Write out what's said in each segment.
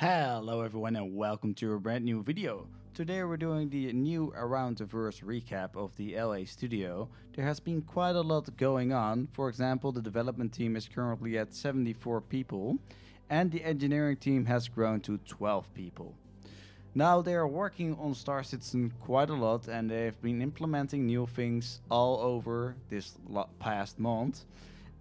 Hello everyone and welcome to a brand new video. Today we're doing the new Around the Verse recap of the LA studio. There has been quite a lot going on. For example, the development team is currently at 74 people and the engineering team has grown to 12 people. Now they are working on Star Citizen quite a lot and they have been implementing new things all over this past month.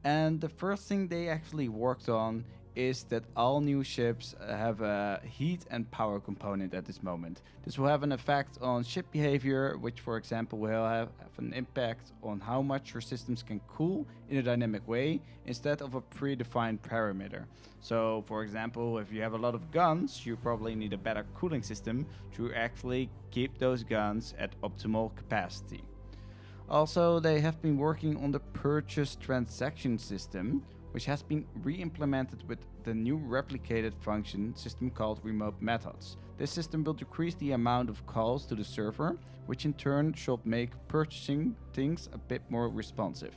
And the first thing they actually worked on is that all new ships have a heat and power component at this moment. This will have an effect on ship behavior, which for example will have an impact on how much your systems can cool in a dynamic way instead of a predefined parameter. So for example, if you have a lot of guns, you probably need a better cooling system to actually keep those guns at optimal capacity. Also, they have been working on the purchase transaction system, which has been re-implemented with the new replicated function system called remote methods. This system will decrease the amount of calls to the server, which in turn should make purchasing things a bit more responsive.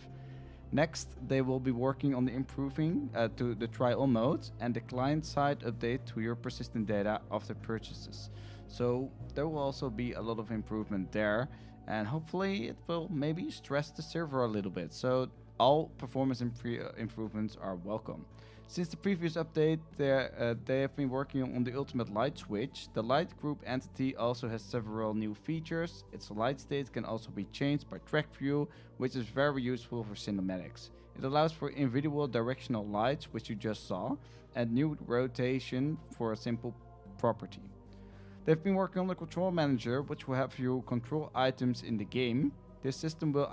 Next, they will be working on the improving to the trial mode and the client-side update to your persistent data of the purchases. So there will also be a lot of improvement there, and hopefully it will maybe stress the server a little bit. So all performance improvements are welcome. Since the previous update, they have been working on the ultimate light switch. The light group entity also has several new features. Its light state can also be changed by track view, which is very useful for cinematics. It allows for individual directional lights, which you just saw, and new rotation for a simple property. They've been working on the control manager, which will have you control items in the game. This system will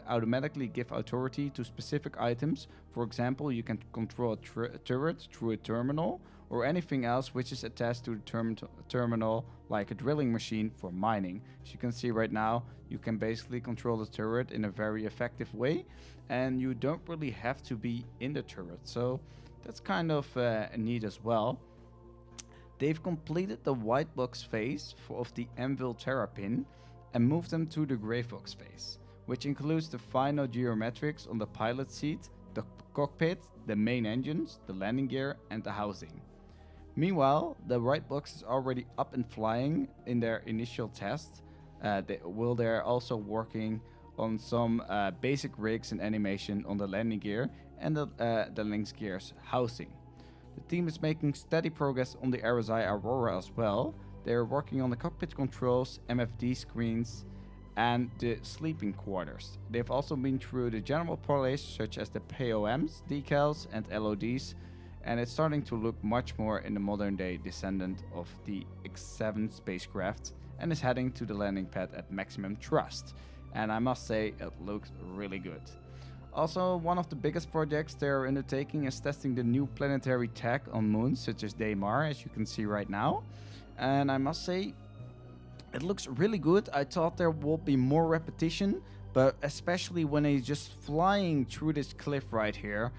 automatically give authority to specific items. For example, you can control a turret through a terminal or anything else which is attached to the terminal, like a drilling machine for mining. As you can see right now, you can basically control the turret in a very effective way and you don't really have to be in the turret. So that's kind of neat as well. They've completed the white box phase of the Anvil Terrapin and move them to the Greyfox phase, which includes the final geometrics on the pilot seat, the cockpit, the main engines, the landing gear and the housing. Meanwhile, the white box is already up and flying in their initial test. They're also working on some basic rigs and animation on the landing gear and the lynx gear's housing. The team is making steady progress on the RSI Aurora as well. They are working on the cockpit controls, MFD screens, and the sleeping quarters. They've also been through the general polish, such as the POMs, decals, and LODs, and it's starting to look much more in the modern-day descendant of the X7 spacecraft, and is heading to the landing pad at maximum thrust. And I must say, it looks really good. Also, one of the biggest projects they're undertaking is testing the new planetary tech on moons, such as Daymar, as you can see right now. And I must say, it looks really good. I thought there will be more repetition, but especially when he's just flying through this cliff right here.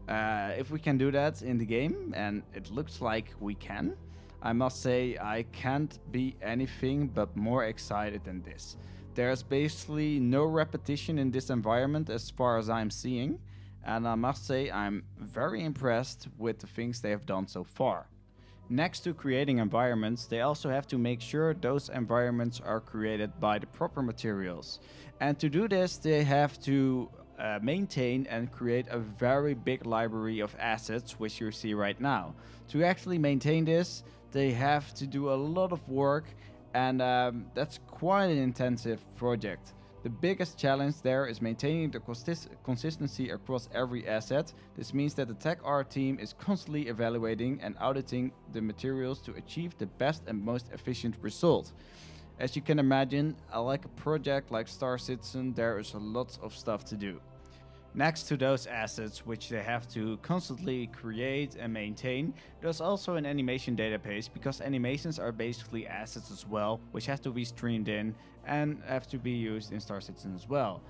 If we can do that in the game, and it looks like we can, I must say I can't be anything but more excited than this. There's basically no repetition in this environment as far as I'm seeing, and I must say I'm very impressed with the things they have done so far. Next to creating environments, they also have to make sure those environments are created by the proper materials. And to do this, they have to maintain and create a very big library of assets, which you see right now. To actually maintain this, they have to do a lot of work, and that's quite an intensive project. The biggest challenge there is maintaining the consistency across every asset. This means that the Tech R team is constantly evaluating and auditing the materials to achieve the best and most efficient result. As you can imagine, like a project like Star Citizen, there is a lot of stuff to do. Next to those assets, which they have to constantly create and maintain, there's also an animation database, because animations are basically assets as well, which have to be streamed in and have to be used in Star Citizen as well.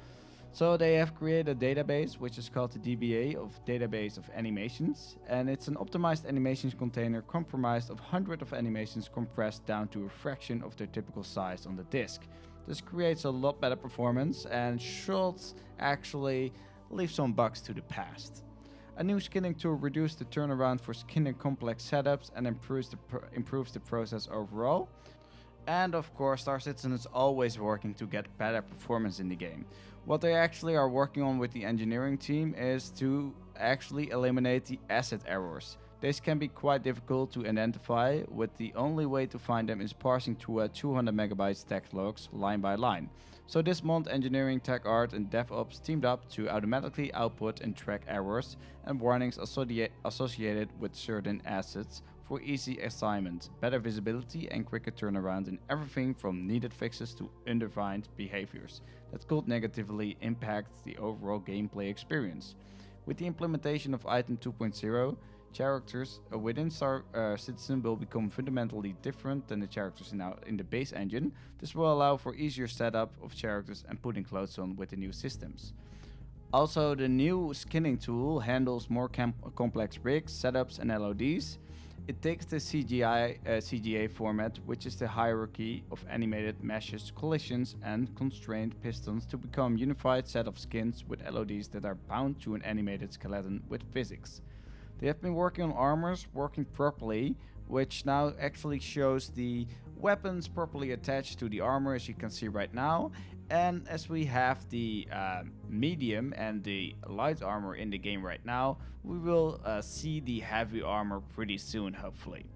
So they have created a database which is called the DBA, of Database of Animations, and it's an optimized animations container comprised of hundreds of animations compressed down to a fraction of their typical size on the disk. This creates a lot better performance and should actually leave some bugs to the past. A new skinning tool reduces the turnaround for skinning complex setups and improves the process overall. And of course, Star Citizen is always working to get better performance in the game. What they actually are working on with the engineering team is to actually eliminate the asset errors. This can be quite difficult to identify, with the only way to find them is parsing through 200 megabytes text logs line by line. So this month engineering, tech art and DevOps teamed up to automatically output and track errors and warnings associated with certain assets for easy assignment, better visibility and quicker turnaround in everything from needed fixes to undefined behaviors that could negatively impact the overall gameplay experience. With the implementation of Item 2.0, characters within Star Citizen will become fundamentally different than the characters in the base engine. This will allow for easier setup of characters and putting clothes on with the new systems. Also, the new skinning tool handles more complex rigs, setups and LODs. It takes the CGA format, which is the hierarchy of animated meshes, collisions and constrained pistons, to become a unified set of skins with LODs that are bound to an animated skeleton with physics. They have been working on armors working properly, which now actually shows the weapons properly attached to the armor, as you can see right now. And as we have the medium and the light armor in the game right now, we will see the heavy armor pretty soon, hopefully.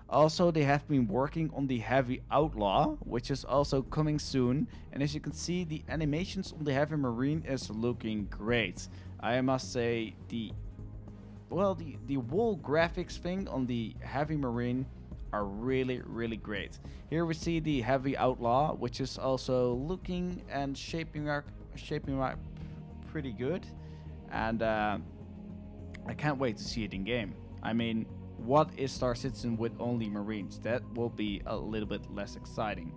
Also, they have been working on the Heavy Outlaw, which is also coming soon. And as you can see, the animations on the Heavy Marine is looking great. I must say, the wall graphics thing on the Heavy Marine are really great. Here we see the Heavy Outlaw, which is also looking and shaping up pretty good, and I can't wait to see it in game. I mean, what is Star Citizen with only Marines? That will be a little bit less exciting.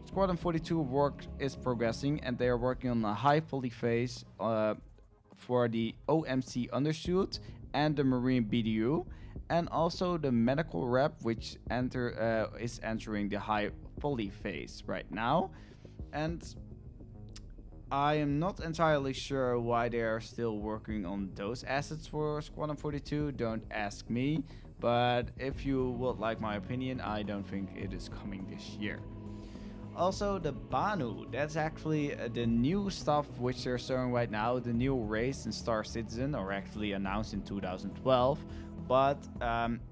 Squadron 42 work is progressing, and they are working on a high poly phase for the OMC undersuit and the Marine BDU, and also the medical rep, which is entering the high poly phase right now. And I am not entirely sure why they are still working on those assets for Squadron 42, don't ask me, but if you would like my opinion, I don't think it is coming this year. Also, the Banu, that's actually the new stuff which they're showing right now, the new race in Star Citizen, or actually announced in 2012, but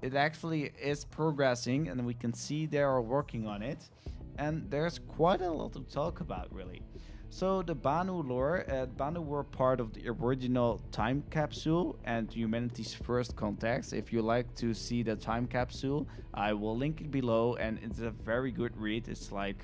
it actually is progressing and we can see they are working on it, and there's quite a lot to talk about, really. So the Banu lore, Banu were part of the original time capsule and humanity's first contacts. If you like to see the time capsule, I will link it below, and it's a very good read. It's like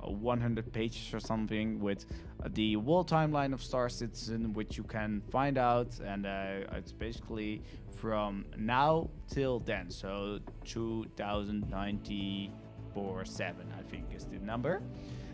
100 pages or something with the whole timeline of Star Citizen, which you can find out, and it's basically from now till then, so 2094-7 I think is the number.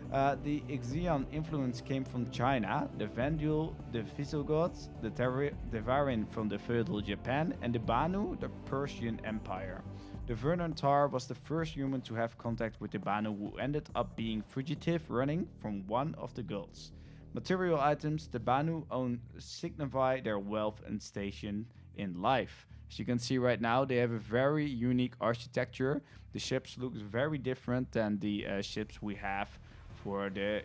The Ixian influence came from China, the Vandal, the Visigoths, the Devarin from the feudal Japan, and the Banu, the Persian Empire. The Vernon Tar was the first human to have contact with the Banu, who ended up being fugitive running from one of the gulls. Material items the Banu own signify their wealth and station in life. As you can see right now, they have a very unique architecture. The ships look very different than the ships we have for the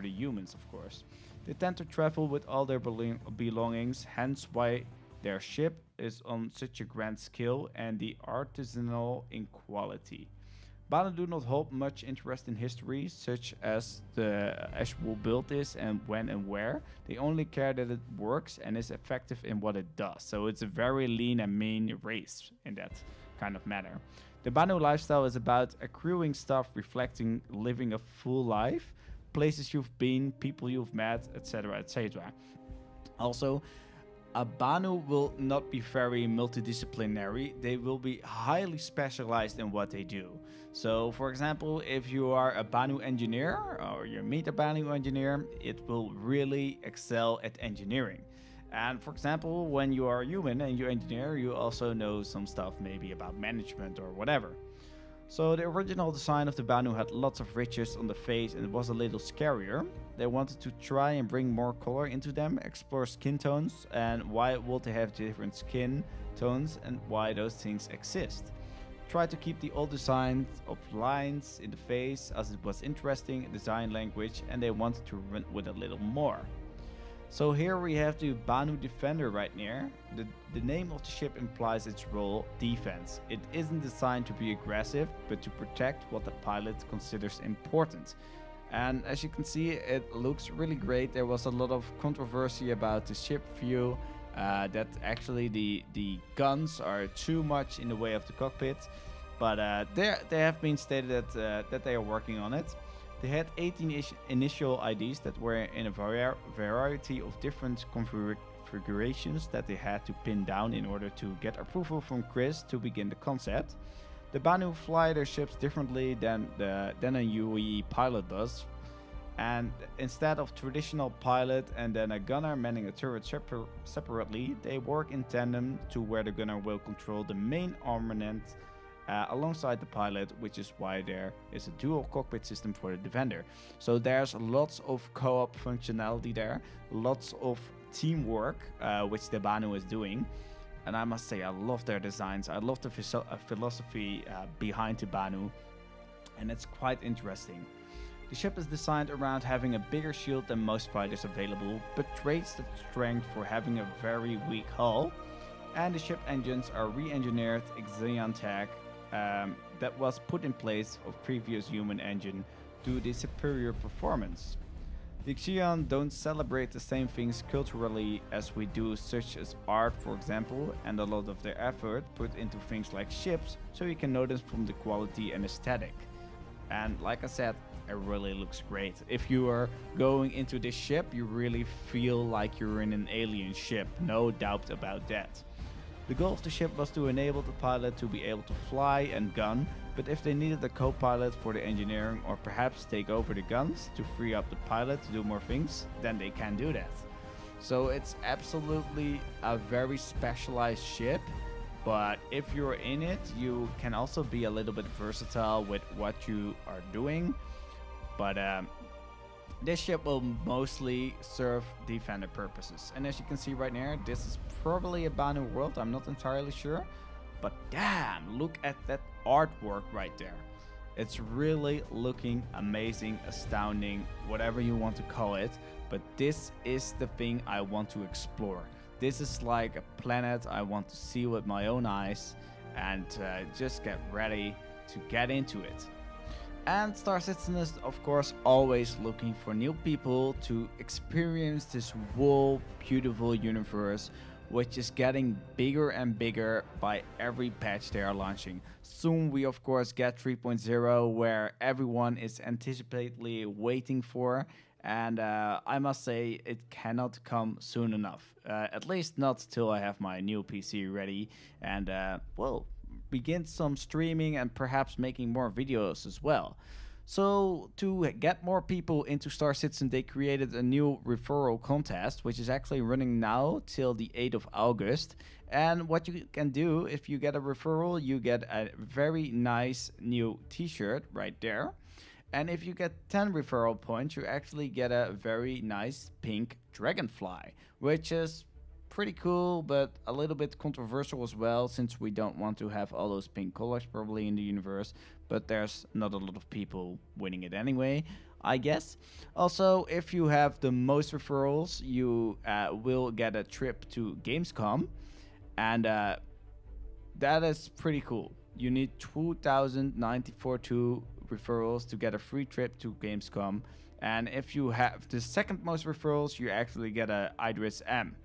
humans, of course. They tend to travel with all their belongings, hence why their ship is on such a grand scale and the artisanal in quality. Banu do not hold much interest in history, such as the actual build is and when and where. They only care that it works and is effective in what it does. So it's a very lean and mean race in that kind of manner. The Banu lifestyle is about accruing stuff, reflecting living a full life, places you've been, people you've met, etc, etc. Also, a Banu will not be very multidisciplinary. They will be highly specialized in what they do. So, for example, if you are a Banu engineer or you meet a Banu engineer, it will really excel at engineering. And for example, when you are a human and you engineer, you also know some stuff maybe about management or whatever. So the original design of the Banu had lots of ridges on the face and it was a little scarier. They wanted to try and bring more color into them, explore skin tones and why would they have different skin tones and why those things exist. Try to keep the old designs of lines in the face as it was interesting design language and they wanted to run with a little more. So here we have the Banu Defender right near. The name of the ship implies its role, defense. It isn't designed to be aggressive, but to protect what the pilot considers important. And as you can see, it looks really great. There was a lot of controversy about the ship view, that actually the guns are too much in the way of the cockpit. But they have been stated that they are working on it. They had 18 initial IDs that were in a variety of different configurations that they had to pin down in order to get approval from Chris to begin the concept. The Banu fly their ships differently than a UE pilot does. And instead of traditional pilot and then a gunner manning a turret separately, they work in tandem to where the gunner will control the main armament alongside the pilot, which is why there is a dual cockpit system for the Defender. So there's lots of co-op functionality there, lots of teamwork, which the Banu is doing. And I must say, I love their designs. I love the philosophy behind the Banu, and it's quite interesting. The ship is designed around having a bigger shield than most fighters available, but trades the strength for having a very weak hull. And the ship engines are re-engineered Xeon tech that was put in place of previous human engine due to the superior performance. The Xeon don't celebrate the same things culturally as we do, such as art for example, and a lot of their effort put into things like ships, so you can notice from the quality and aesthetic. And like I said, it really looks great. If you are going into this ship, you really feel like you're in an alien ship, no doubt about that. The goal of the ship was to enable the pilot to be able to fly and gun, but if they needed a co-pilot for the engineering or perhaps take over the guns to free up the pilot to do more things, then they can do that. So it's absolutely a very specialized ship, but if you're in it, you can also be a little bit versatile with what you are doing. But this ship will mostly serve Defender purposes. And as you can see right here, this is probably a Banu world, I'm not entirely sure. But damn, look at that artwork right there. It's really looking amazing, astounding, whatever you want to call it. But this is the thing I want to explore. This is like a planet I want to see with my own eyes and just get ready to get into it. And Star Citizen is of course always looking for new people to experience this whole beautiful universe, which is getting bigger and bigger by every patch they are launching. Soon we of course get 3.0, where everyone is anticipatedly waiting for, and I must say it cannot come soon enough. At least not till I have my new PC ready and well, begin some streaming and perhaps making more videos as well. So to get more people into Star Citizen, they created a new referral contest, which is actually running now till the 8th of August. And what you can do, if you get a referral, you get a very nice new t-shirt right there. And if you get 10 referral points, you actually get a very nice pink dragonfly, which is pretty cool, but a little bit controversial as well, since we don't want to have all those pink colors probably in the universe, but there's not a lot of people winning it anyway, I guess. Also, if you have the most referrals, you will get a trip to Gamescom, and that is pretty cool. You need 2,094 referrals to get a free trip to Gamescom, and if you have the second most referrals, you actually get a Idris M.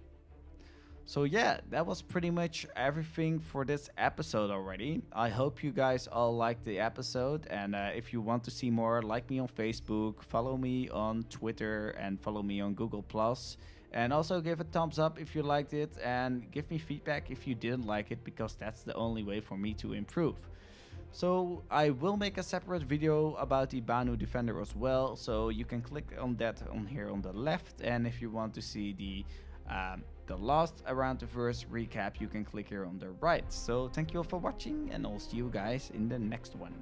So yeah, that was pretty much everything for this episode already. I hope you guys all liked the episode, and if you want to see more, like me on Facebook, follow me on Twitter, and follow me on Google+. And also give a thumbs up if you liked it, and give me feedback if you didn't like it, because that's the only way for me to improve. So I will make a separate video about the Banu Defender as well, so you can click on that on here on the left. And if you want to see the The last Around the Verse recap you can click here on the right. So thank you all for watching, and I'll see you guys in the next one.